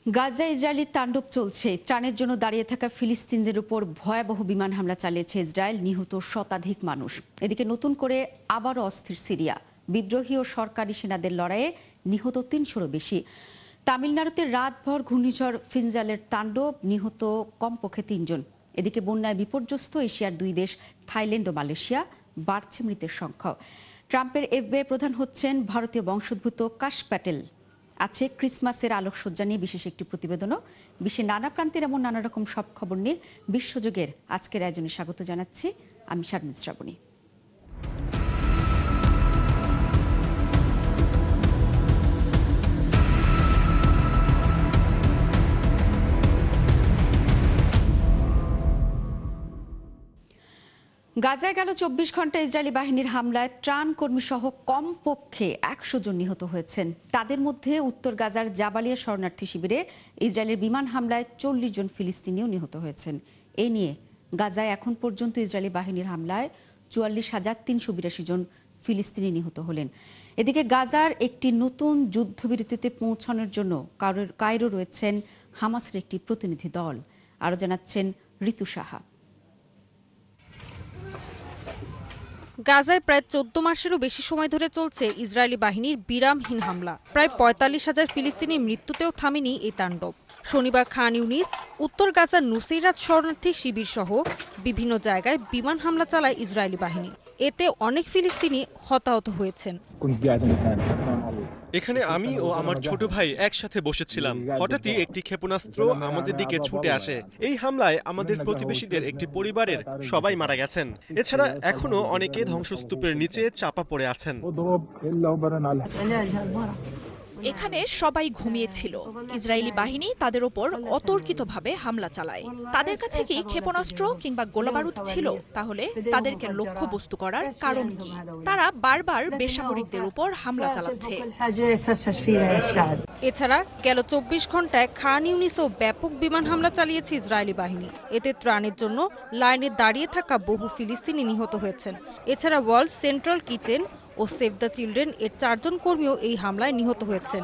গাজায় ইসরায়েলি তাণ্ডব চলছে। ত্রাণের জন্য দাঁড়িয়ে থাকা ফিলিস্তিনদের উপর ভয়াবহ বিমান হামলা চালিয়েছে ইসরায়েল, নিহত শতাধিক মানুষ। এদিকে নতুন করে আবারও অস্থির সিরিয়া। বিদ্রোহী ও সরকারি সেনাদের লড়াইয়ে নিহত ৩০০-রও বেশি। তামিলনাড়ুতে রাতভর ঘূর্ণিঝড় ফিনজালের তাণ্ডব, নিহত কমপক্ষে ৩ জন। এদিকে বন্যায় বিপর্যস্ত এশিয়ার 2 দেশ থাইল্যান্ড ও মালয়েশিয়া, বাড়ছে মৃতের সংখ্যাও। ট্রাম্পের এফবিআই প্রধান হচ্ছেন ভারতীয় বংশোদ্ভূত কাশ প্যাটেল। আছে ক্রিসমাসের আলোকসজ্জা নিয়ে বিশেষ একটি প্রতিবেদনও। বিশ্বের নানা প্রান্তের এমন নানা রকম সব খবর নিয়ে বিশ্বযোগের আজকের আয়োজনে স্বাগত জানাচ্ছি আমি শারমিন শ্রাবণী। গাজায় গেল 24 ঘন্টা ইসরায়েলি বাহিনীর হামলায় ত্রাণ কর্মী সহ কমপক্ষে 100 জন নিহত হয়েছেন। তাদের মধ্যে উত্তর গাজার জাবালিয়া শরণার্থী শিবিরে ইসরায়েলের বিমান হামলায় 40 জন ফিলিস্তিনিও নিহত হয়েছেন। এ নিয়ে গাজায় এখন পর্যন্ত ইসরায়েলি বাহিনীর হামলায় 44,382 জন ফিলিস্তিনি নিহত হলেন। এদিকে গাজার একটি নতুন যুদ্ধবিরতিতে পৌঁছানোর জন্য কায়রো রয়েছেন হামাসের একটি প্রতিনিধি দল। আরও জানাচ্ছেন ঋতু সাহা। গাজায় প্রায় 14 মাসেরও বেশি সময় ধরে চলছে ইসরায়েলি বাহিনীর বিরামহীন হামলা। প্রায় 45,000 ফিলিস্তিনি মৃত্যুতেও থামেনি এই তাণ্ডব। শনিবার খান ইউনিস, উত্তর গাজার নুসেইরাত শরণার্থী শিবির সহ বিভিন্ন জায়গায় বিমান হামলা চালায় ইসরায়েলি বাহিনী। এতে অনেক ফিলিস্তিনি হতাহত হয়েছেন। এখানে আমি ও আমার ছোট ভাই একসাথে বসেছিলাম। হঠাৎই একটি ক্ষেপণাস্ত্র আমাদের দিকে ছুটে আসে। এই হামলায় আমাদের প্রতিবেশীদের একটি পরিবারের সবাই মারা গেছেন। এছাড়া এখনো অনেকে ধ্বংসস্তূপের নিচে চাপা পড়ে আছেন। এখানে সবাই ঘুমিয়েছিল। ইসরায়েলি বাহিনী তাদের ওপর অতর্কিতভাবে হামলা চালায়। তাদের কাছে কি ক্ষেপণাস্ত্র কিংবা গোলাবারুদ ছিল? তাহলে তাদেরকে লক্ষ্যবস্তু করার কারণ কি? তারা বারবার বেসামরিকদের উপর হামলা চালাচ্ছে। এছাড়া গেল 24 ঘন্টায় খান ইউনিসেও ব্যাপক বিমান হামলা চালিয়েছে ইসরায়েলি বাহিনী। এতে ত্রাণের জন্য লাইনে দাঁড়িয়ে থাকা বহু ফিলিস্তিনি নিহত হয়েছেন। এছাড়া ওয়ার্ল্ড সেন্ট্রাল কিচেন ও সেভ দ্য চিলড্রেন এর 4 জন কর্মীও এই হামলায় নিহত হয়েছেন।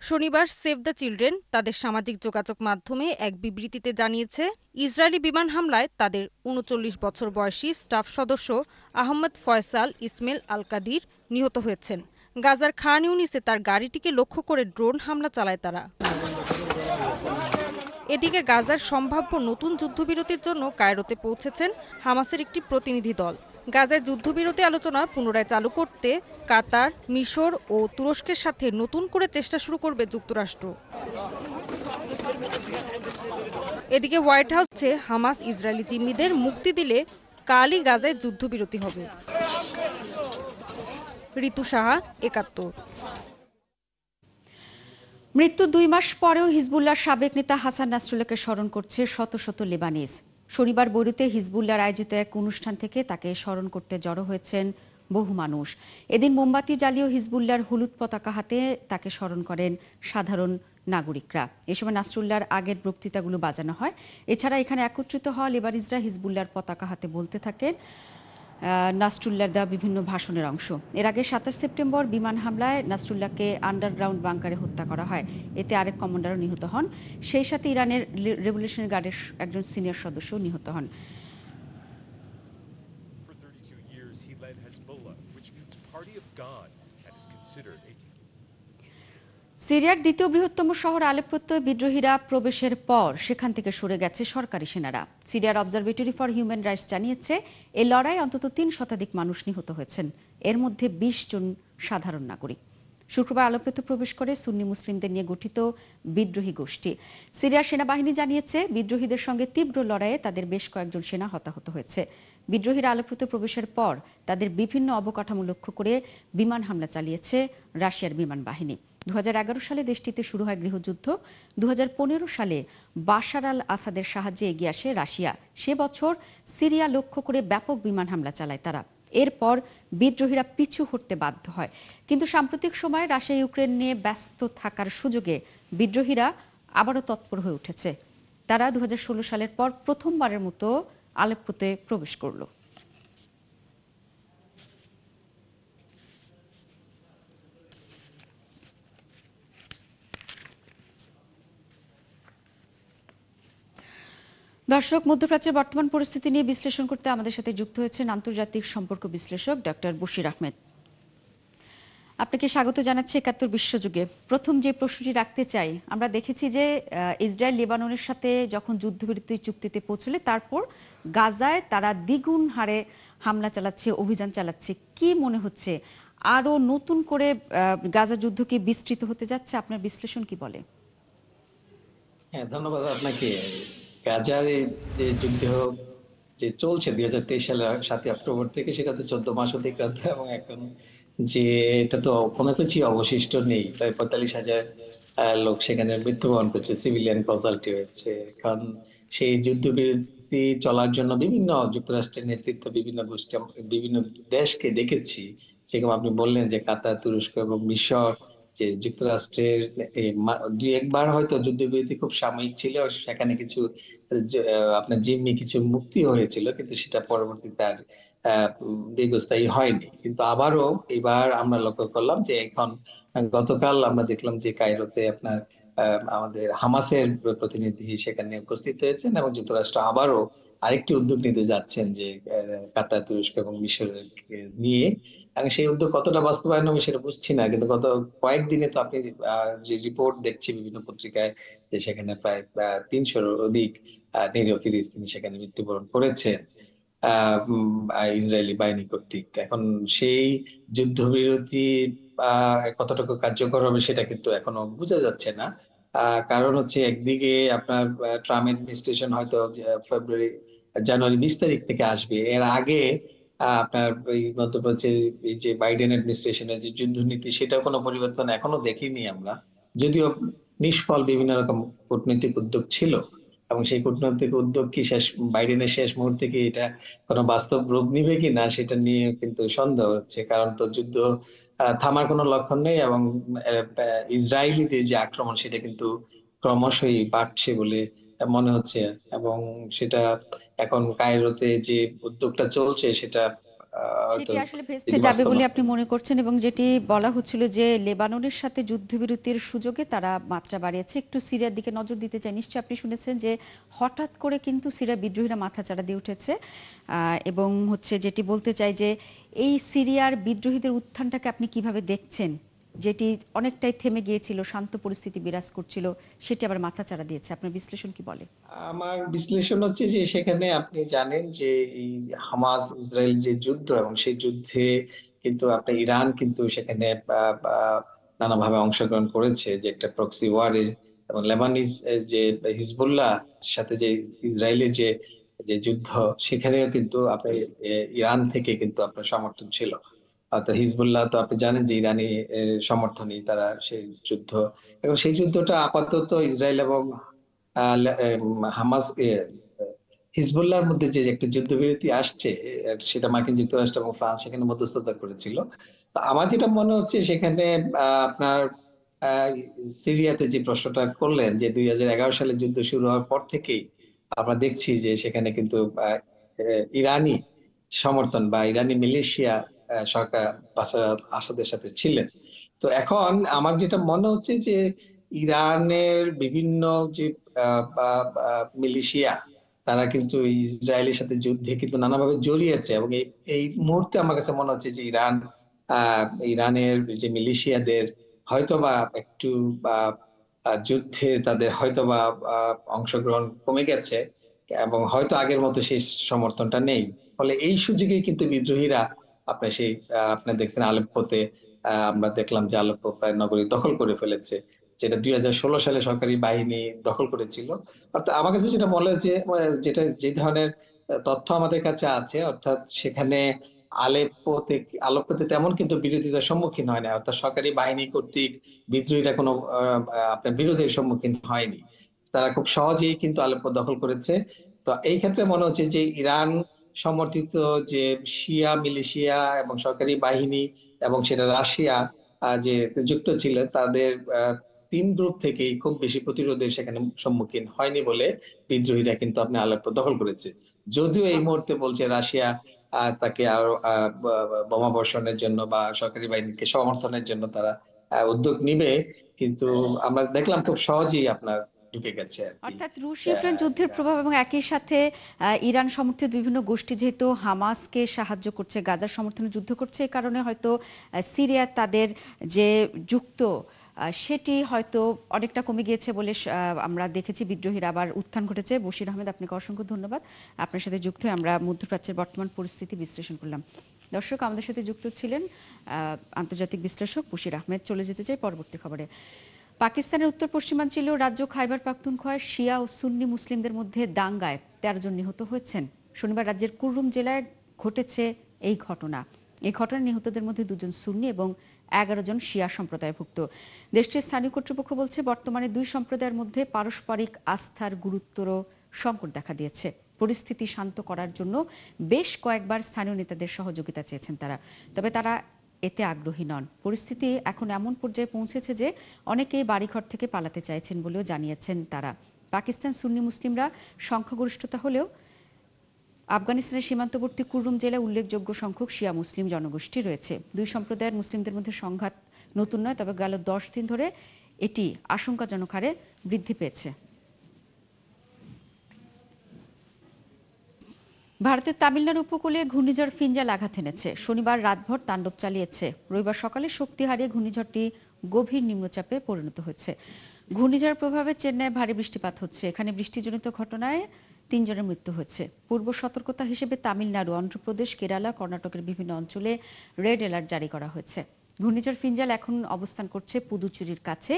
শনিবার সেভ দ্য চিলড্রেন তাদের সামাজিক যোগাযোগ মাধ্যমে এক বিবৃতিতে জানিয়েছে, ইসরায়েলি বিমান হামলায় তাদের 39 বছর বয়সী স্টাফ সদস্য আহমদ ফয়সাল ইসমেল আল কাদির নিহত হয়েছেন। গাজার খান ইউনিসে তার গাড়িটিকে লক্ষ্য করে ড্রোন হামলা চালায় তারা। এদিকে গাজার সম্ভাব্য নতুন যুদ্ধবিরতির জন্য কায়রোতে পৌঁছেছেন হামাসের একটি প্রতিনিধি দল। গাজায় যুদ্ধবিরতি আলোচনা পুনরায় চালু করতে কাতার, মিশর ও তুরস্কের সাথে নতুন করে চেষ্টা শুরু করবে যুক্তরাষ্ট্র। এদিকে হোয়াইট হাউসে হামাস ইসরায়েলি জিম্মিদের মুক্তি দিলে কালই গাজায় যুদ্ধবিরতি হবে। ঋতু সাহা, ৭১। মৃত্যুর 2 মাস পরেও হিজবুল্লাহর সাবেক নেতা হাসান নাসরুল্লাহকে স্মরণ করছে শত শত লেবানিজ। শনিবার বৈরুতে হিজবুল্লাহর আয়োজিত এক অনুষ্ঠান থেকে তাকে স্মরণ করতে জড়ো হয়েছেন বহু মানুষ। এদিন মোমবাতি জ্বালিয়েও হিজবুল্লাহর হলুদ পতাকা হাতে তাকে স্মরণ করেন সাধারণ নাগরিকরা। এ সময় নাসরুল্লাহর আগের বক্তৃতাগুলো বাজানো হয়। এছাড়া এখানে একত্রিত হওয়া লেবানিজরা হিজবুল্লাহর পতাকা হাতে বলতে থাকেন নাসরুল্লাহর দেওয়া বিভিন্ন ভাষণের অংশ। এর আগে 27 সেপ্টেম্বর বিমান হামলায় নাসরুল্লাহকে আন্ডারগ্রাউন্ড বাংকারে হত্যা করা হয়। এতে আরেক কমান্ডারও নিহত হন। সেই সাথে ইরানের রেভলিউশনারি গার্ডের একজন সিনিয়র সদস্য নিহত হন। সিরিয়ার দ্বিতীয় বৃহত্তম শহর আলেপ্পোতে বিদ্রোহীরা প্রবেশের পর সেখান থেকে সরে গেছে সরকারি সেনারা। সিরিয়ার অবজারভেটরি ফর হিউম্যান রাইটস জানিয়েছে, এই লড়াই অন্তত 3 শতাধিক মানুষ নিহত হয়েছেন। এর মধ্যে 20 জন সাধারণ নাগরিক। শুক্রবার আলেপ্পোতে প্রবেশ করে সুন্নি মুসলিমদের নিয়ে গঠিত বিদ্রোহী গোষ্ঠী। সিরিয়ার সেনাবাহিনী জানিয়েছে, বিদ্রোহীদের সঙ্গে তীব্র লড়াইয়ে তাদের বেশ কয়েকজন সেনা হতাহত হয়েছে। বিদ্রোহীরা আলেপ্পোতে প্রবেশের পর তাদের বিভিন্ন অবকাঠামো লক্ষ্য করে বিমান হামলা চালিয়েছে রাশিয়ার বিমান বাহিনী। 2011 সালে দেশটিতে শুরু হয় গৃহযুদ্ধ। 2015 সালে বাশার আল আসাদের সাহায্যে এগিয়ে আসে রাশিয়া। সে বছর সিরিয়া লক্ষ্য করে ব্যাপক বিমান হামলা চালায় তারা। এরপর বিদ্রোহীরা পিছু হটতে বাধ্য হয়। কিন্তু সাম্প্রতিক সময়ে রাশিয়া ইউক্রেন নিয়ে ব্যস্ত থাকার সুযোগে বিদ্রোহীরা আবারও তৎপর হয়ে উঠেছে। তারা 2016 সালের পর প্রথমবারের মতো আলেপ্পোতে প্রবেশ করল। দর্শক, মধ্যপ্রাচ্যের বর্তমান পরিস্থিতি নিয়ে বিশ্লেষণ করতে আমাদের সাথে যুক্ত হয়েছেন আন্তর্জাতিক সম্পর্ক বিশ্লেষক ডক্টর বশির আহমেদ। আপনাকে স্বাগত জানাচ্ছি ৭১ বিশ্বযুগে। প্রথম যে প্রশ্নটি রাখতে চাই, আমরা দেখেছি যে ইসরায়েল লেবাননের সাথে যখন যুদ্ধবিরতি চুক্তিতে পৌঁছলে তারপর গাজায় তারা দ্বিগুণ হারে হামলা চালাচ্ছে, অভিযান চালাচ্ছে। কি মনে হচ্ছে, আরও নতুন করে গাজা যুদ্ধ কি বিস্তৃত হতে যাচ্ছে? আপনার বিশ্লেষণ কি বলে? হ্যাঁ, ধন্যবাদ আপনাকে। গাজার এই যে যুদ্ধ যে চলছে 2023 সালের 7 অক্টোবর থেকে, সেটা তো 14 মাস অতিক্রান্ত এবং এখন যে এটা তো কোনো কিছুই অবশিষ্ট নেই। প্রায় 45,000 লোক সেখানে মৃত্যুবরণ করছে, সিভিলিয়ান ক্যাজুয়ালিটি হয়েছে। এখন সেই যুদ্ধবিরতি চলার জন্য বিভিন্ন যুক্তরাষ্ট্রের নেতৃত্ব বিভিন্ন গোষ্ঠী বিভিন্ন দেশকে দেখেছি, যেরকম আপনি বললেন যে কাতার, তুরস্ক এবং মিশর, যে যুক্তরাষ্ট্রের দুই একবার হয়তো যুদ্ধবিরতি খুব সাময়িক ছিল, সেখানে কিছু আপনার জিম্মি কিছু মুক্তি হয়েছিল, কিন্তু সেটা পরবর্তীতে আর দীর্ঘস্থায়ী হয়নি। কিন্তু আবারও এবার আমরা লক্ষ্য করলাম যে এখন গতকাল আমরা দেখলাম যে কায়রোতে আপনার আমাদের হামাসের প্রতিনিধি সেখানে উপস্থিত হয়েছেন এবং যুক্তরাষ্ট্র আবারও আরেকটি উদ্যোগ নিতে যাচ্ছেন, যে কাতার, তুরস্ক এবং মিশরকে নিয়ে। এবং সেই উদ্যোগ কতটা বাস্তবায়ন হবে সেটা বুঝছি না, কিন্তু গত কয়েকদিনে তো আপনি যে রিপোর্ট দেখছি বিভিন্ন পত্রিকায়, যে সেখানে প্রায় 300-র অধিক নিরীহ ফিলিস্তিনি সেখানে মৃত্যুবরণ করেছেন ইসরায়েলি বাহিনী কর্তৃক। এখন সেই যুদ্ধবিরতি কতটুকু কার্যকর হবে সেটা কিন্তু এখনো বোঝা যাচ্ছে না। কারণ হচ্ছে একদিকে আপনার ট্রাম্প অ্যাডমিনিস্ট্রেশন হয়তো জানুয়ারি 20 তারিখ থেকে আসবে। এর আগে আপনার এই মধ্যপ্রাচ্যের এই যে বাইডেন অ্যাডমিনিস্ট্রেশনের যে যুদ্ধনীতি, সেটা কোনো পরিবর্তন এখনো দেখিনি আমরা। যদিও নিষ্ফল বিভিন্ন রকম কূটনৈতিক উদ্যোগ ছিল, এবং সেই কূটনৈতিক উদ্যোগ কি বাইডেনের শেষ মুহূর্তে কি এটা কোনো বাস্তব রূপ নিবে কিনা সেটা নিয়ে কিন্তু সন্দেহ হচ্ছে। কারণ তো যুদ্ধ থামার কোনো লক্ষণ নেই, এবং ইসরায়েলিদের যে আক্রমণ সেটা কিন্তু ক্রমশই বাড়ছে বলে মনে হচ্ছে। এবং সেটা এখন কায়রোতে যে উদ্যোগটা চলছে সেটা হয়তো সেটি আসলে ভেস্তে যদি যাবে বলে বাস্তবায়ন আপনি মনে করছেন, এবং যেটি বলা হচ্ছিল যে লেবাননের সাথে যুদ্ধবিরতির সুযোগে তারা মাত্রা বাড়িয়েছে। একটু সিরিয়ার দিকে নজর দিতে চাই। নিশ্চয়ই আপনি শুনেছেন যে হঠাৎ করে কিন্তু সিরিয়া বিদ্রোহীরা মাথাচাড়া দিয়ে উঠেছে, এবং হচ্ছে যেটি বলতে চাই যে এই সিরিয়ার বিদ্রোহীদের উত্থানটাকে আপনি কিভাবে দেখছেন? যেটি অনেকটাই থেমে গিয়েছিল, শান্ত পরিস্থিতি বিরাজ করছিল, সেটি আবার মাথাচাড়া দিয়েছে। আপনার বিশ্লেষণ কি বলে? আমার বিশ্লেষণ হচ্ছে যে সেখানে আপনি জানেন যে এই হামাস ইসরায়েল যে যুদ্ধ, এবং সেই যুদ্ধে কিন্তু আপনার ইরান কিন্তু সেখানে নানাভাবে অংশগ্রহণ করেছে, যে একটা প্রক্সি ওয়ারে। এবং লেবানিজ যে হিজবুল্লাহ সাথে যে ইসরায়েলের যে যে যুদ্ধ, সেখানেও কিন্তু আপনার ইরান থেকে কিন্তু আপনার সমর্থন ছিল। অর্থাৎ হিজবুল্লাহ তো আপনি জানেন যে ইরানি সমর্থনই তারা সেই যুদ্ধ। এবং সেই যুদ্ধটা আপাতত ইসরায়েল এবং হামাস হিজবুল্লাহর মধ্যে যে একটা যুদ্ধবিরতি আসছে, সেটা মার্কিন যুক্তরাষ্ট্র এবং ফ্রান্স সেখানে মধ্যস্থতা করেছিল। তো আমার যেটা মনে হচ্ছে সেখানে আপনার আহ, সিরিয়াতে যে প্রশ্নটা করলেন, যে 2011 সালে যুদ্ধ শুরু হওয়ার পর থেকেই আমরা দেখছি যে সেখানে কিন্তু ইরানি সমর্থন বা ইরানি মিলিশিয়া সরকার বাশার আল আসাদের সাথে ছিলেন। তো এখন আমার যেটা মনে হচ্ছে যে ইরানের বিভিন্ন যে মিলিশিয়া, তারা কিন্তু ইসরায়েলের সাথে যুদ্ধে কিন্তু নানাভাবে জড়িয়েছে। এবং এই এই মুহূর্তে আমার কাছে মনে হচ্ছে যে ইরানের যে মিলিশিয়াদের হয়তোবা একটু বা যুদ্ধে তাদের হয়তোবা অংশগ্রহণ কমে গেছে, এবং হয়তো আগের মতো সেই সমর্থনটা নেই। ফলে এই সুযোগে কিন্তু বিদ্রোহীরা আপনার সেই আপনার দেখছেন আলেপ্পোতে, আমরা দেখলাম যে আলেপ্পো প্রায় নগরী দখল করে ফেলেছে, যেটা 2016 সালে সরকারি বাহিনী দখল করেছিল। অর্থাৎ আমার কাছে যেটা মনে হয়েছে, যেটা যে ধরনের তথ্য আমাদের কাছে আছে, অর্থাৎ সেখানে আলেপ্পোতে তেমন কিন্তু বিরোধিতার সম্মুখীন হয় না। অর্থাৎ সরকারি বাহিনী কর্তৃক বিদ্রোহীরা কোনো আপনার বিরোধের সম্মুখীন হয়নি, তারা খুব সহজেই কিন্তু আলেপ্পো দখল করেছে। তো এই ক্ষেত্রে মনে হচ্ছে যে ইরান সমর্থিত যে শিয়া মিলিশিয়া এবং সরকারি বাহিনী, এবং সেটা রাশিয়া যে যুক্ত ছিল, তাদের তিন গ্রুপ থেকেই খুব বেশি প্রতিরোধের সেখানে সম্মুখীন হয়নি বলে বিদ্রোহীরা কিন্তু আপনি আলেপ্পো দখল করেছে। যদিও এই মুহূর্তে বলছে রাশিয়া তাকে আরো বোমা বর্ষণের জন্য বা সরকারি বাহিনীকে সমর্থনের জন্য তারা উদ্যোগ নিবে, কিন্তু আমরা দেখলাম খুব সহজেই আপনার ঢুকে গেছে আর কি। অর্থাৎ রুশ ইউক্রেন যুদ্ধের প্রভাব এবং একই সাথে ইরান সমর্থিত বিভিন্ন গোষ্ঠী যেহেতু হামাসকে সাহায্য করছে, গাজার সমর্থনে যুদ্ধ করছে, এই কারণে হয়তো সিরিয়া তাদের যে যুক্ত সেটি হয়তো অনেকটা কমে গিয়েছে বলে আমরা দেখেছি। বিদ্রোহীর আবার উত্থান ঘটেছে। বশির আহমেদ, আপনাকে অসংখ্য ধন্যবাদ। আপনার সাথে যুক্ত হয়ে আমরা মধ্যপ্রাচ্যের বর্তমান পরিস্থিতি বিশ্লেষণ করলাম। দর্শক, আমাদের সাথে যুক্ত ছিলেন আন্তর্জাতিক বিশ্লেষক বশির আহমেদ। চলে যেতে চাই পরবর্তী খবরে। পাকিস্তানের উত্তর পশ্চিমাঞ্চলীয় রাজ্য খাইবার পাখতুনখোয়ায় শিয়া ও সুন্নি মুসলিমদের মধ্যে দাঙ্গায় 13 জন নিহত হয়েছেন। শনিবার রাজ্যের কুররুম জেলায় ঘটেছে এই ঘটনা। এই ঘটনায় নিহতদের মধ্যে 2 জন সুন্নি এবং 11 জন শিয়া সম্প্রদায়ভুক্ত। দেশটির স্থানীয় কর্তৃপক্ষ বলছে, বর্তমানে 2 সম্প্রদায়ের মধ্যে পারস্পরিক আস্থার গুরুতর সংকট দেখা দিয়েছে। পরিস্থিতি শান্ত করার জন্য বেশ কয়েকবার স্থানীয় নেতাদের সহযোগিতা চেয়েছেন তারা, তবে তারা এতে আগ্রহী নন। পরিস্থিতি এখন এমন পর্যায়ে পৌঁছেছে যে অনেকেই বাড়িঘর থেকে পালাতে চাইছেন বলেও জানিয়েছেন তারা। পাকিস্তান সুন্নি মুসলিমরা সংখ্যাগরিষ্ঠতা হলেও আফগানিস্তানের সীমান্তবর্তী কুররুম জেলায় উল্লেখযোগ্য সংখ্যক শিয়া মুসলিম জনগোষ্ঠী রয়েছে। 2 সম্প্রদায়ের মুসলিমদের মধ্যে সংঘাত নতুন নয়, তবে গেল 10 দিন ধরে এটি আশঙ্কাজনক হারে বৃদ্ধি পেয়েছে। ভারতের তামিলনাড়ু উপকূলে ঘূর্ণিঝড় ফিঞ্জাল আঘাত এনেছে। শনিবার রাতভর তাণ্ডব চালিয়েছে। রবিবার সকালে শক্তি হারিয়ে ঘূর্ণিঝড়টি গভীর নিম্নচাপে পরিণত হয়েছে। ঘূর্ণিঝড়ের প্রভাবে চেন্নাইয়ে ভারী বৃষ্টিপাত হচ্ছে। এখানে বৃষ্টিজনিত ঘটনায় 3 জনের মৃত্যু হয়েছে। পূর্ব সতর্কতা হিসেবে তামিলনাড়ু, অন্ধ্রপ্রদেশ, কেরালা, কর্ণাটকের বিভিন্ন অঞ্চলে রেড অ্যালার্ট জারি করা হয়েছে। ঘূর্ণিঝড় ফিঞ্জাল এখন অবস্থান করছে পুদুচেরির কাছে।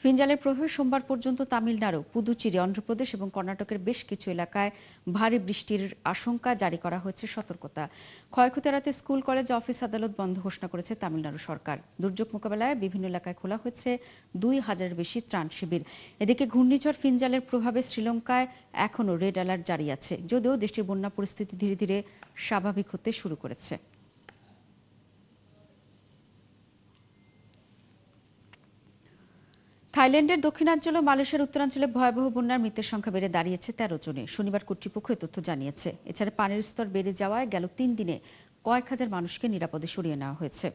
ফিঞ্জালের প্রভাবে সোমবার পর্যন্ত তামিলনাড়ু, পুদুচেরি, অন্ধ্রপ্রদেশ এবং কর্ণাটকের বেশ কিছু এলাকায় ভারী বৃষ্টির আশঙ্কা জারি করা হয়েছে সতর্কতা। ক্ষয়ক্ষতি এড়াতে স্কুল, কলেজ, অফিস, আদালত বন্ধ ঘোষণা করেছে তামিলনাড়ু সরকার। দুর্যোগ মোকাবেলায় বিভিন্ন এলাকায় খোলা হয়েছে 2000-এর বেশি ত্রাণ শিবির। এদিকে ঘূর্ণিঝড় ফিঞ্জালের প্রভাবে শ্রীলঙ্কায় এখনও রেড অ্যালার্ট জারি আছে, যদিও দেশটির বন্যা পরিস্থিতি ধীরে ধীরে স্বাভাবিক হতে শুরু করেছে। থাইল্যান্ডের দক্ষিণাঞ্চল ও মালয়েশিয়ার উত্তরাঞ্চলে ভয়াবহ বন্যার মৃতের সংখ্যা বেড়ে দাঁড়িয়েছে 13 জনে। শনিবার কর্তৃপক্ষ এ তথ্য জানিয়েছে। এছাড়া পানির স্তর বেড়ে যাওয়ায় গেল 3 দিনে কয়েক হাজার মানুষকে নিরাপদে সরিয়ে নেওয়া হয়েছে।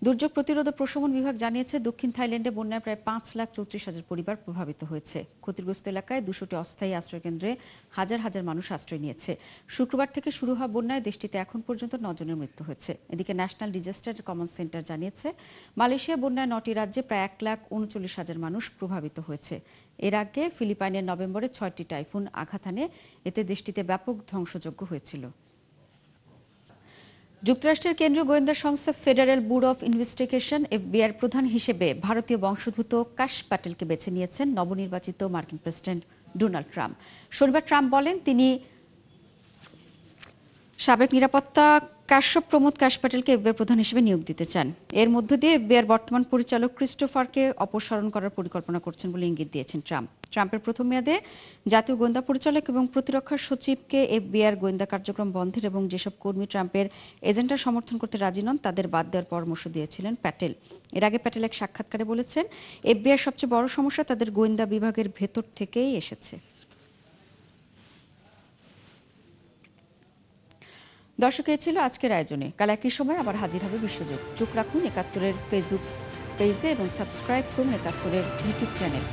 দুর্যোগ প্রতিরোধ ও প্রশমন বিভাগ জানিয়েছে, দক্ষিণ থাইল্যান্ডে বন্যায় প্রায় 5,34,000 পরিবার প্রভাবিত হয়েছে। ক্ষতিগ্রস্ত এলাকায় 200টি অস্থায়ী আশ্রয়কেন্দ্রে হাজার হাজার মানুষ আশ্রয় নিয়েছে। শুক্রবার থেকে শুরু হওয়া বন্যায় দেশটিতে এখন পর্যন্ত 9 জনের মৃত্যু হয়েছে। এদিকে ন্যাশনাল ডিজাস্টার কমান্ড সেন্টার জানিয়েছে, মালয়েশিয়া বন্যায় 9টি রাজ্যে প্রায় 1,39,000 মানুষ প্রভাবিত হয়েছে। এর আগে ফিলিপাইনের নভেম্বরে 6টি টাইফুন আঘাত হানে, এতে দেশটিতে ব্যাপক ধ্বংসযজ্ঞ হয়েছিল। যুক্তরাষ্ট্রের কেন্দ্রীয় গোয়েন্দা সংস্থা ফেডারেল ব্যুরো অফ ইনভেস্টিগেশন এফবিআইয়ের প্রধান হিসেবে ভারতীয় বংশোদ্ভূত কাশ প্যাটেলকে বেছে নিয়েছেন নবনির্বাচিত মার্কিন প্রেসিডেন্ট ডোনাল্ড ট্রাম্প। শনিবার ট্রাম্প বলেন, তিনি সাবেক নিরাপত্তা কাশ্যপ প্রমোদ কাশ প্যাটেলকে এফবিআই প্রধান হিসেবে নিয়োগ দিতে চান। এর মধ্য দিয়ে এফবিআইয়ের বর্তমান পরিচালক ক্রিস্টোফারকে অপসারণ করার পরিকল্পনা করছেন বলে ইঙ্গিত দিয়েছেন ট্রাম্প। ট্রাম্পের প্রথম মেয়াদে জাতীয় গোয়েন্দা পরিচালক এবং প্রতিরক্ষা সচিবকে এফবিআইয়ের গোয়েন্দা কার্যক্রম বন্ধের এবং যেসব কর্মী ট্রাম্পের এজেন্ডা সমর্থন করতে রাজি নন তাদের বাদ দেওয়ার পরামর্শ দিয়েছিলেন প্যাটেল। এর আগে প্যাটেল এক সাক্ষাৎকারে বলেছেন, এফবিআইয়ের সবচেয়ে বড় সমস্যা তাদের গোয়েন্দা বিভাগের ভেতর থেকেই এসেছে। দর্শক, এই ছিল আজকের আয়োজনে। কাল একই সময় আবার হাজির হবে বিশ্বযোগ। চোখ রাখুন ৭১-এর ফেসবুক পেজে এবং সাবস্ক্রাইব করুন ৭১-এর ইউটিউব চ্যানেল।